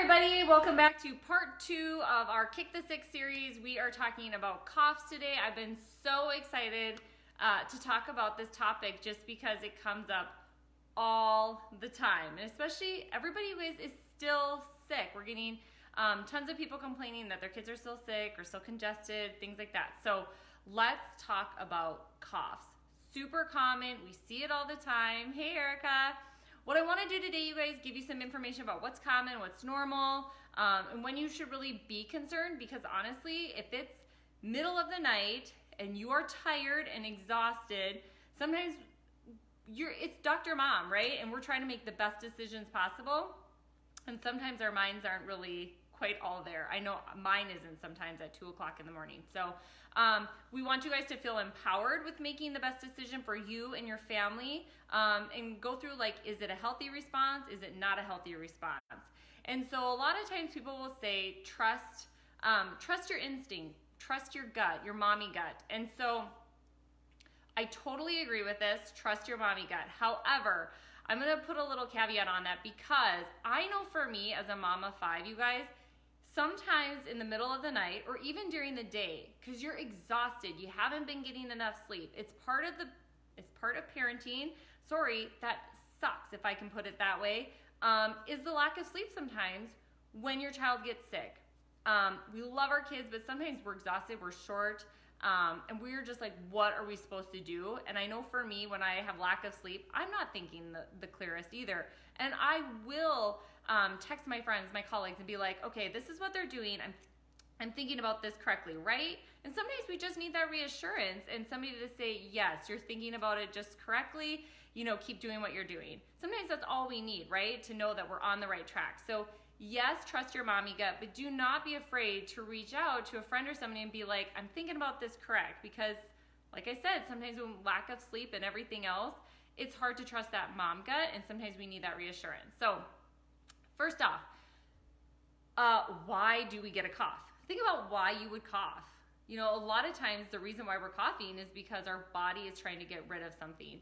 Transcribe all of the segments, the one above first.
everybody, welcome back to part 2 of our Kick the Sick series. We are talking about coughs today. I've been so excited to talk about this topic just because it comes up all the time. And especially everybody who is still sick. We're getting tons of people complaining that their kids are still sick or still congested, things like that. So let's talk about coughs. Super common, we see it all the time. Hey Erica. What I want to do today, you guys, give you some information about what's common, what's normal, and when you should really be concerned, because honestly, if it's middle of the night and you are tired and exhausted, sometimes it's Dr. Mom, right? And we're trying to make the best decisions possible, and sometimes our minds aren't really quite all there. I know mine isn't sometimes at 2 o'clock in the morning. So we want you guys to feel empowered with making the best decision for you and your family, and go through like, is it a healthy response? Is it not a healthy response? And so a lot of times people will say, trust your instinct, trust your gut, your mommy gut. And so I totally agree with this, trust your mommy gut. However, I'm gonna put a little caveat on that because I know for me as a mom of 5, you guys, sometimes in the middle of the night or even during the day, because you're exhausted, you haven't been getting enough sleep. It's part of parenting. Sorry, that sucks if I can put it that way. Is the lack of sleep sometimes when your child gets sick. We love our kids, but sometimes we're exhausted, we're short, and we're just like, what are we supposed to do? And I know for me, when I have lack of sleep, I'm not thinking the clearest either. And I will text my friends, my colleagues, and be like, okay, this is what they're doing. I'm thinking about this correctly, right? And sometimes we just need that reassurance and somebody to say, yes, you're thinking about it just correctly. Keep doing what you're doing. Sometimes that's all we need, right? To know that we're on the right track. So yes, trust your mommy gut, but do not be afraid to reach out to a friend or somebody and be like, I'm thinking about this correct. Because like I said, sometimes when lack of sleep and everything else, it's hard to trust that mom gut, and sometimes we need that reassurance. So first off, why do we get a cough? Think about why you would cough. A lot of times the reason why we're coughing is because our body is trying to get rid of something.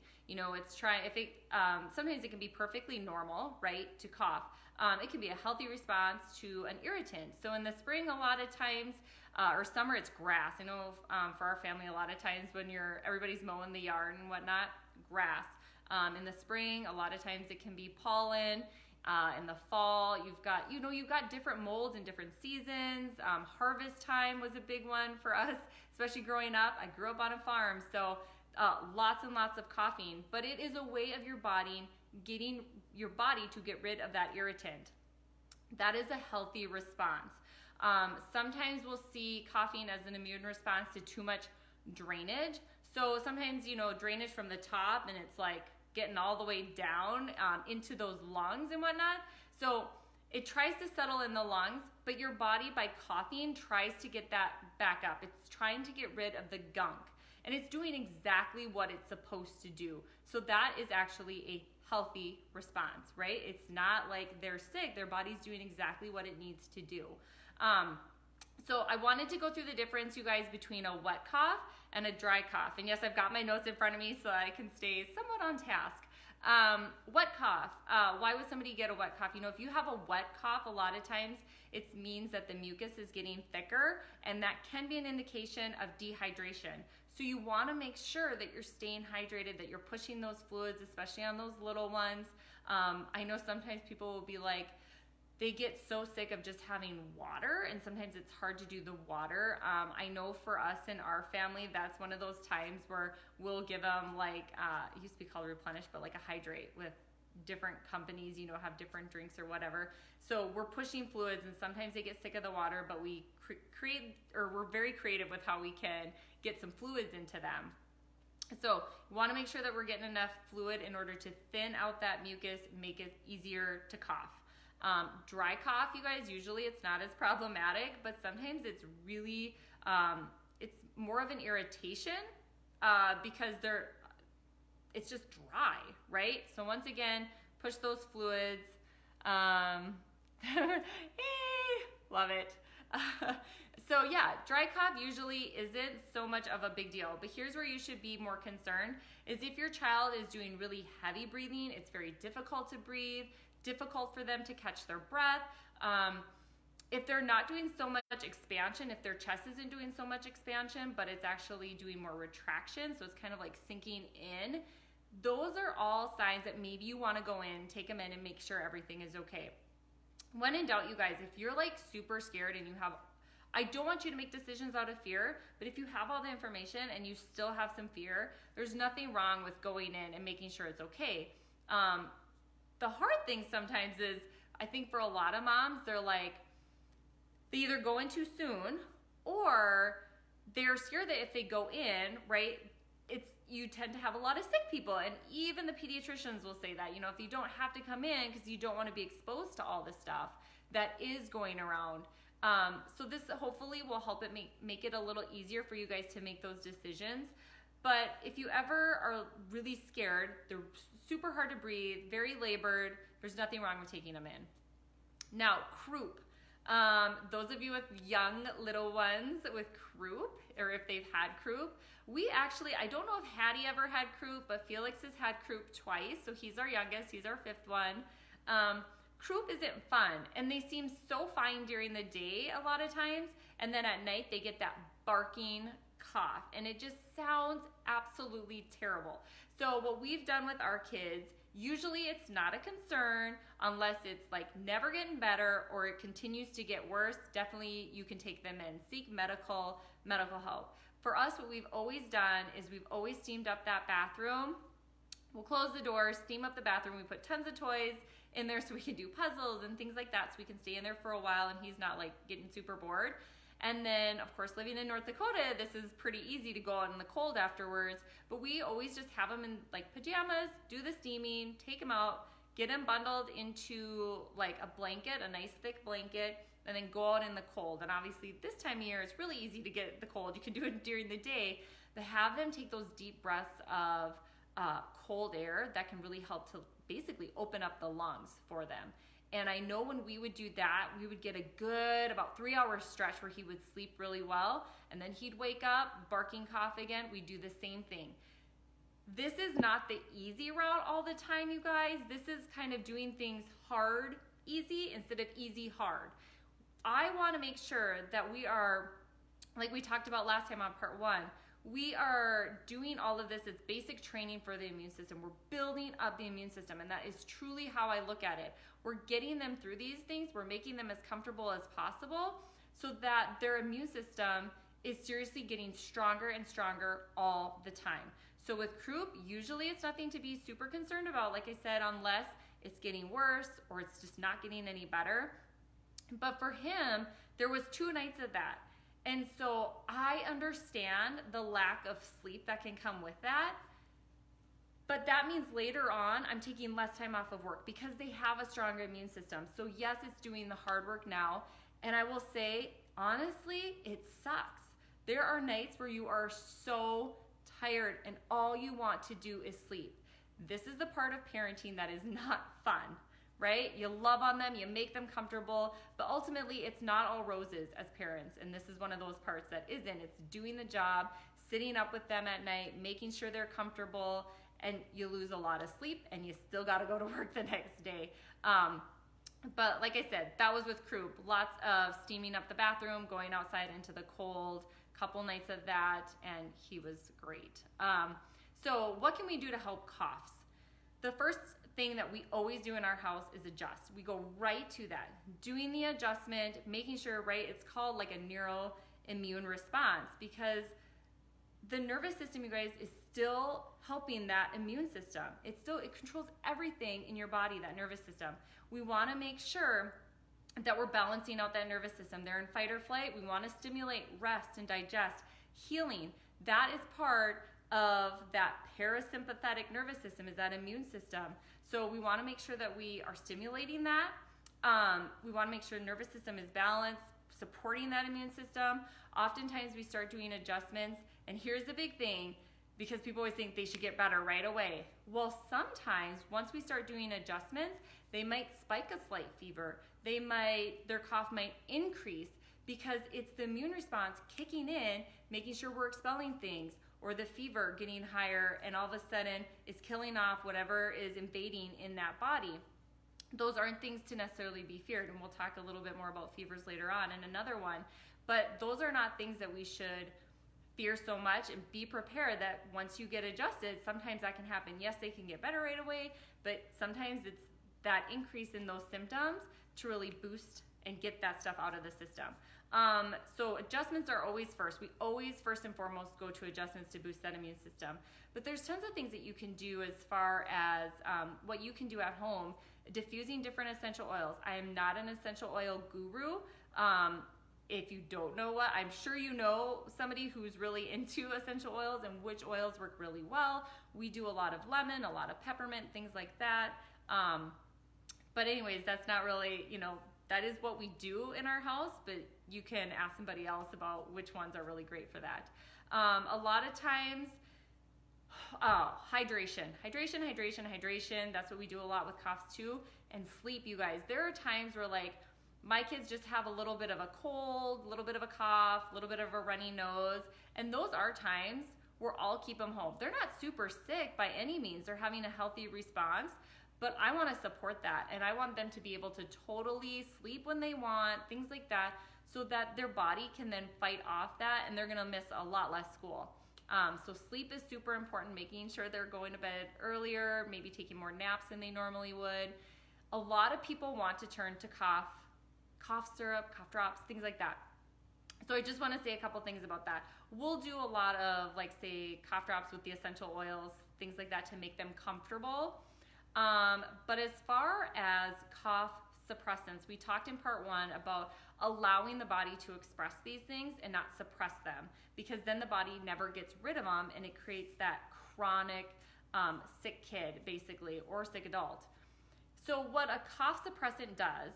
Sometimes it can be perfectly normal, right, to cough. It can be a healthy response to an irritant. So in the spring, a lot of times, or summer, it's grass. I know for our family, a lot of times when everybody's mowing the yard and whatnot, grass. In the spring, a lot of times it can be pollen. In the fall, you've got different molds in different seasons. Harvest time was a big one for us, especially growing up. I grew up on a farm, so lots and lots of coughing. But it is a way of your body getting your body to get rid of that irritant. That is a healthy response. Sometimes we'll see coughing as an immune response to too much drainage. So sometimes, drainage from the top, and it's like getting all the way down into those lungs and whatnot. So it tries to settle in the lungs, but your body, by coughing, tries to get that back up. It's trying to get rid of the gunk, and it's doing exactly what it's supposed to do. So that is actually a healthy response, right? It's not like they're sick. Their body's doing exactly what it needs to do. So I wanted to go through the difference, you guys, between a wet cough and a dry cough. And yes, I've got my notes in front of me so I can stay somewhat on task. Wet cough. Why would somebody get a wet cough? If you have a wet cough, a lot of times it means that the mucus is getting thicker, and that can be an indication of dehydration. So you want to make sure that you're staying hydrated, that you're pushing those fluids, especially on those little ones. I know sometimes people will be like, they get so sick of just having water, and sometimes it's hard to do the water. I know for us in our family, that's one of those times where we'll give them it used to be called Replenish, but like a hydrate with different companies, have different drinks or whatever. So we're pushing fluids, and sometimes they get sick of the water, but we we're very creative with how we can get some fluids into them. So you want to make sure that we're getting enough fluid in order to thin out that mucus and make it easier to cough. Dry cough, you guys, usually it's not as problematic, but sometimes it's really, it's more of an irritation because it's just dry, right? So once again, push those fluids. Love it. So yeah, dry cough usually isn't so much of a big deal, but here's where you should be more concerned is if your child is doing really heavy breathing, it's very difficult to breathe, difficult for them to catch their breath. If they're not doing so much expansion, if their chest isn't doing so much expansion, but it's actually doing more retraction, so it's kind of like sinking in, those are all signs that maybe you want to go in, take them in, and make sure everything is okay. When in doubt, you guys, if you're like super scared and you have, I don't want you to make decisions out of fear, but if you have all the information and you still have some fear, there's nothing wrong with going in and making sure it's okay. The hard thing sometimes is, I think for a lot of moms, they're like, they either go in too soon or they're scared that if they go in, right, you tend to have a lot of sick people. And even the pediatricians will say that, if you don't have to come in because you don't want to be exposed to all the stuff that is going around. So this hopefully will help it make it a little easier for you guys to make those decisions. But if you ever are really scared, they're super hard to breathe, very labored, there's nothing wrong with taking them in. Now, croup. Those of you with young little ones with croup, or if they've had croup, I don't know if Hattie ever had croup, but Felix has had croup twice, so he's our youngest, he's our 5th one. Croup isn't fun, and they seem so fine during the day a lot of times, and then at night they get that barking cough, and it just sounds absolutely terrible. So what we've done with our kids, usually it's not a concern unless it's like never getting better or it continues to get worse. Definitely you can take them in, seek medical help. For us, what we've always done is we've always steamed up that bathroom. We'll close the doors, steam up the bathroom. We put tons of toys in there so we can do puzzles and things like that, so we can stay in there for a while and he's not like getting super bored. And then, of course, living in North Dakota, this is pretty easy to go out in the cold afterwards, but we always just have them in like pajamas, do the steaming, take them out, get them bundled into like a blanket, a nice thick blanket, and then go out in the cold. And obviously this time of year, it's really easy to get the cold. You can do it during the day, but have them take those deep breaths of cold air that can really help to basically open up the lungs for them. And I know when we would do that, we would get a good about 3-hour stretch where he would sleep really well, and then he'd wake up, barking cough again. We do the same thing. This is not the easy route all the time, you guys. This is kind of doing things hard, easy, instead of easy, hard. I want to make sure that we are, like we talked about last time on part 1, we are doing all of this. It's basic training for the immune system. We're building up the immune system, and that is truly how I look at it. We're getting them through these things. We're making them as comfortable as possible so that their immune system is seriously getting stronger and stronger all the time. So with croup, usually it's nothing to be super concerned about, like I said, unless it's getting worse or it's just not getting any better. But for him, there was 2 nights of that. And so I understand the lack of sleep that can come with that. But that means later on, I'm taking less time off of work because they have a stronger immune system. So yes, it's doing the hard work now. And I will say, honestly, it sucks. There are nights where you are so tired and all you want to do is sleep. This is the part of parenting that is not fun, right? You love on them, you make them comfortable, but ultimately it's not all roses as parents. And this is one of those parts that isn't. It's doing the job, sitting up with them at night, making sure they're comfortable, and you lose a lot of sleep and you still got to go to work the next day. But like I said, that was with croup. Lots of steaming up the bathroom, going outside into the cold, couple nights of that, and he was great. So what can we do to help coughs? The first thing that we always do in our house is adjust. We go right to that, doing the adjustment, making sure, right, it's called like a neuroimmune response, because the nervous system, you guys, is still helping that immune system. It controls everything in your body, that nervous system. We want to make sure that we're balancing out that nervous system. They're in fight or flight. We want to stimulate rest and digest, healing. That is part of that parasympathetic nervous system, is that immune system. So we want to make sure that we are stimulating that. We want to make sure the nervous system is balanced, supporting that immune system. Oftentimes we start doing adjustments, and here's the big thing, because people always think they should get better right away. Well, sometimes once we start doing adjustments, they might spike a slight fever. Their cough might increase because it's the immune response kicking in, making sure we're expelling things, or the fever getting higher and all of a sudden is killing off whatever is invading in that body. those aren't things to necessarily be feared. And we'll talk a little bit more about fevers later on in another one. But those are not things that we should fear so much, and be prepared that once you get adjusted, sometimes that can happen. Yes, they can get better right away, but sometimes it's that increase in those symptoms to really boost and get that stuff out of the system. So adjustments are always first. We always first and foremost go to adjustments to boost that immune system. But there's tons of things that you can do as far as what you can do at home. Diffusing different essential oils. I am not an essential oil guru. If you don't know what, I'm sure you know somebody who's really into essential oils and which oils work really well. We do a lot of lemon, a lot of peppermint, things like that. But anyways, that's not really, that is what we do in our house, but you can ask somebody else about which ones are really great for that. A lot of times, hydration. That's what we do a lot with coughs too. And sleep, you guys. There are times where my kids just have a little bit of a cold, a little bit of a cough, a little bit of a runny nose. And those are times where I'll keep them home. They're not super sick by any means. They're having a healthy response, but I want to support that. And I want them to be able to totally sleep when they want, things like that, so that their body can then fight off that and they're going to miss a lot less school. So sleep is super important, making sure they're going to bed earlier, maybe taking more naps than they normally would. A lot of people want to turn to cough syrup, cough drops, things like that. So I just want to say a couple things about that. We'll do a lot of say cough drops with the essential oils, things like that to make them comfortable. But as far as cough suppressants, we talked in part 1 about allowing the body to express these things and not suppress them, because then the body never gets rid of them and it creates that chronic sick kid basically, or sick adult. So what a cough suppressant does,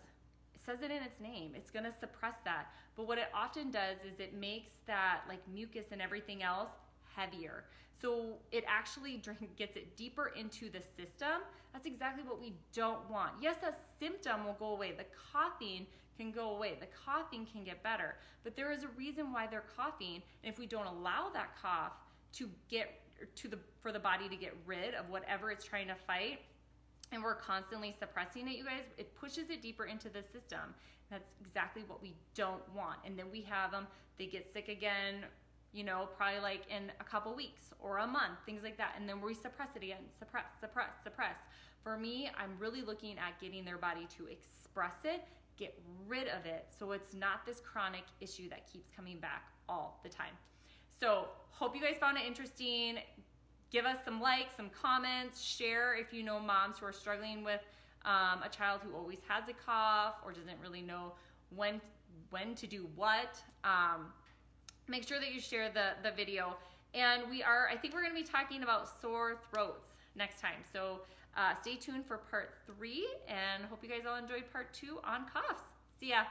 says it in its name, it's going to suppress that. But what it often does is it makes that mucus and everything else heavier. So it actually gets it deeper into the system. That's exactly what we don't want. Yes, a symptom will go away. The coughing can go away. The coughing can get better. But there is a reason why they're coughing. And if we don't allow that cough to get for the body to get rid of whatever it's trying to fight, and we're constantly suppressing it, you guys, it pushes it deeper into the system. That's exactly what we don't want. And then we have them, they get sick again, probably in a couple weeks or a month, things like that. And then we suppress it again, suppress. For me, I'm really looking at getting their body to express it, get rid of it, so it's not this chronic issue that keeps coming back all the time. So hope you guys found it interesting. Give us some likes, some comments, share if you know moms who are struggling with a child who always has a cough or doesn't really know when to do what. Make sure that you share the video. And I think we're going to be talking about sore throats next time. So stay tuned for part 3, and hope you guys all enjoyed part 2 on coughs. See ya.